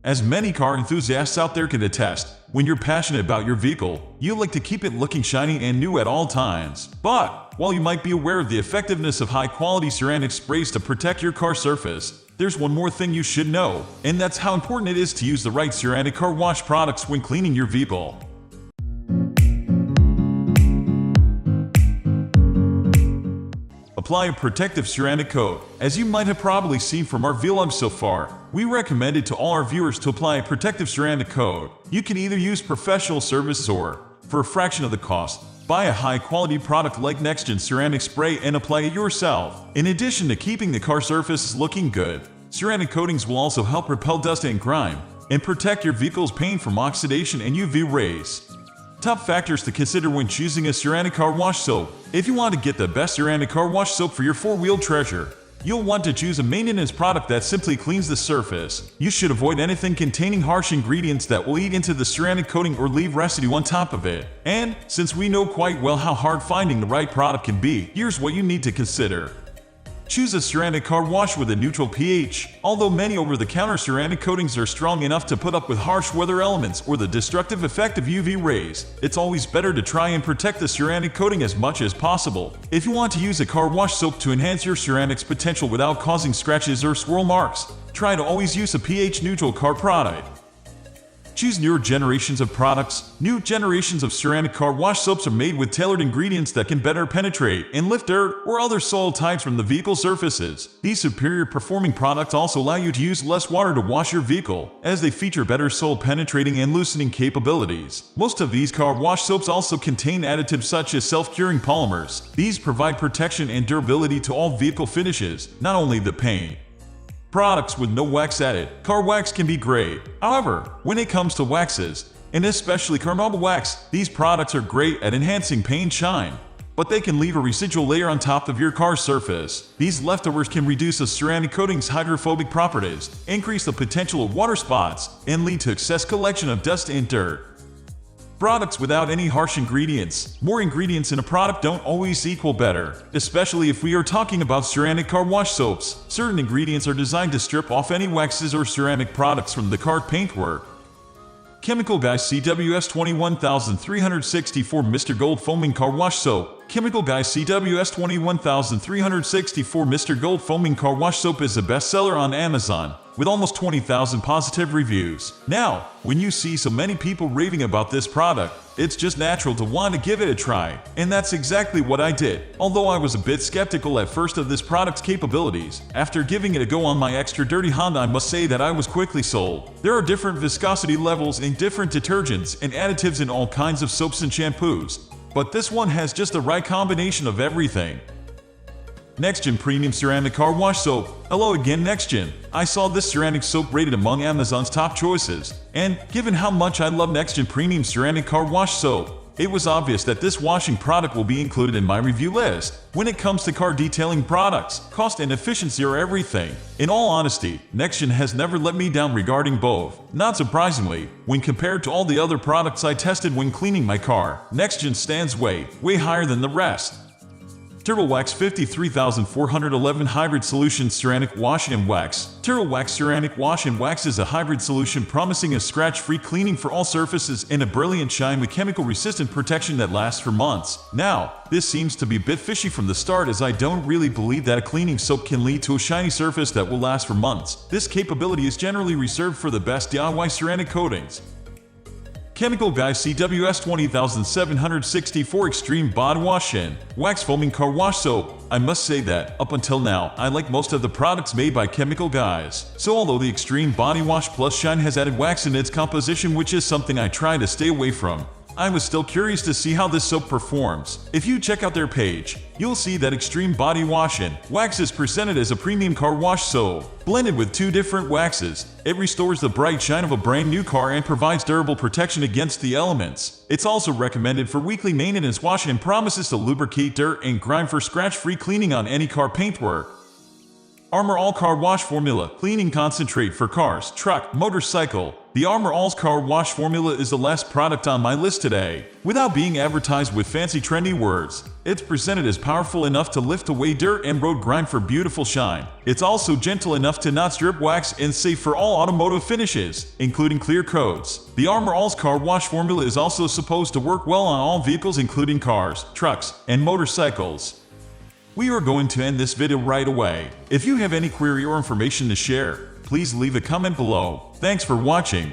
As many car enthusiasts out there can attest, when you're passionate about your vehicle, you like to keep it looking shiny and new at all times. But while you might be aware of the effectiveness of high-quality ceramic sprays to protect your car surface, there's one more thing you should know, and that's how important it is to use the right ceramic car wash products when cleaning your vehicle. Apply a protective ceramic coat. As you might have probably seen from our vlog so far, we recommend it to all our viewers to apply a protective ceramic coat. You can either use professional service or, for a fraction of the cost, buy a high-quality product like NextGen ceramic spray and apply it yourself. In addition to keeping the car surface looking good, ceramic coatings will also help repel dust and grime and protect your vehicle's paint from oxidation and UV rays. Top factors to consider when choosing a ceramic car wash soap. If you want to get the best ceramic car wash soap for your four-wheel treasure, you'll want to choose a maintenance product that simply cleans the surface. You should avoid anything containing harsh ingredients that will eat into the ceramic coating or leave residue on top of it. And since we know quite well how hard finding the right product can be, here's what you need to consider. Choose a ceramic car wash with a neutral pH. Although many over-the-counter ceramic coatings are strong enough to put up with harsh weather elements or the destructive effect of UV rays, it's always better to try and protect the ceramic coating as much as possible. If you want to use a car wash soap to enhance your ceramic's potential without causing scratches or swirl marks, try to always use a pH-neutral car product. Choose newer generations of products. New generations of ceramic car wash soaps are made with tailored ingredients that can better penetrate and lift dirt or other soil types from the vehicle surfaces. These superior performing products also allow you to use less water to wash your vehicle, as they feature better soil penetrating and loosening capabilities. Most of these car wash soaps also contain additives such as self-curing polymers. These provide protection and durability to all vehicle finishes, not only the paint. Products with no wax added. Car wax can be great. However, when it comes to waxes, and especially carnauba wax, these products are great at enhancing paint shine, but they can leave a residual layer on top of your car's surface. These leftovers can reduce a ceramic coating's hydrophobic properties, increase the potential of water spots, and lead to excess collection of dust and dirt. Products without any harsh ingredients. More ingredients in a product don't always equal better, especially if we are talking about ceramic car wash soaps. Certain ingredients are designed to strip off any waxes or ceramic products from the car paintwork. Chemical Guy CWS 21364 Mr. Gold Foaming Car Wash Soap. Chemical Guy CWS 21364 Mr. Gold Foaming Car Wash Soap is a bestseller on Amazon, with almost 20,000 positive reviews. Now, when you see so many people raving about this product, it's just natural to want to give it a try. And that's exactly what I did. Although I was a bit skeptical at first of this product's capabilities, after giving it a go on my extra dirty Honda, I must say that I was quickly sold. There are different viscosity levels in different detergents and additives in all kinds of soaps and shampoos, but this one has just the right combination of everything. NextGen Premium Ceramic Car Wash Soap. Hello again, NextGen. I saw this ceramic soap rated among Amazon's top choices, and given how much I love NextGen Premium Ceramic Car Wash Soap, it was obvious that this washing product will be included in my review list. When it comes to car detailing products, cost and efficiency are everything. In all honesty, NextGen has never let me down regarding both. Not surprisingly, when compared to all the other products I tested when cleaning my car, NextGen stands way higher than the rest. TurboWax 53411 Hybrid Solution Ceramic Wash and Wax. TurboWax Ceramic Wash and Wax is a hybrid solution promising a scratch-free cleaning for all surfaces and a brilliant shine with chemical-resistant protection that lasts for months. Now, this seems to be a bit fishy from the start, as I don't really believe that a cleaning soap can lead to a shiny surface that will last for months. This capability is generally reserved for the best DIY ceramic coatings. Chemical Guy CWS 20764 Extreme Body Wash and Wax Foaming Car Wash Soap. I must say that, up until now, I like most of the products made by Chemical Guys. So although the Extreme Body Wash Plus Shine has added wax in its composition, which is something I try to stay away from, I was still curious to see how this soap performs. If you check out their page, you'll see that Extreme Body Wash and Wax is presented as a premium car wash soap. Blended with two different waxes, it restores the bright shine of a brand new car and provides durable protection against the elements. It's also recommended for weekly maintenance wash and promises to lubricate dirt and grime for scratch-free cleaning on any car paintwork. Armor All Car Wash Formula Cleaning Concentrate for cars, truck, motorcycle, The Armor All's car wash formula is the last product on my list today. Without being advertised with fancy trendy words, it's presented as powerful enough to lift away dirt and road grime for beautiful shine. It's also gentle enough to not strip wax and safe for all automotive finishes, including clear coats. The Armor All's car wash formula is also supposed to work well on all vehicles including cars, trucks, and motorcycles. We are going to end this video right away. If you have any query or information to share, please leave a comment below. Thanks for watching.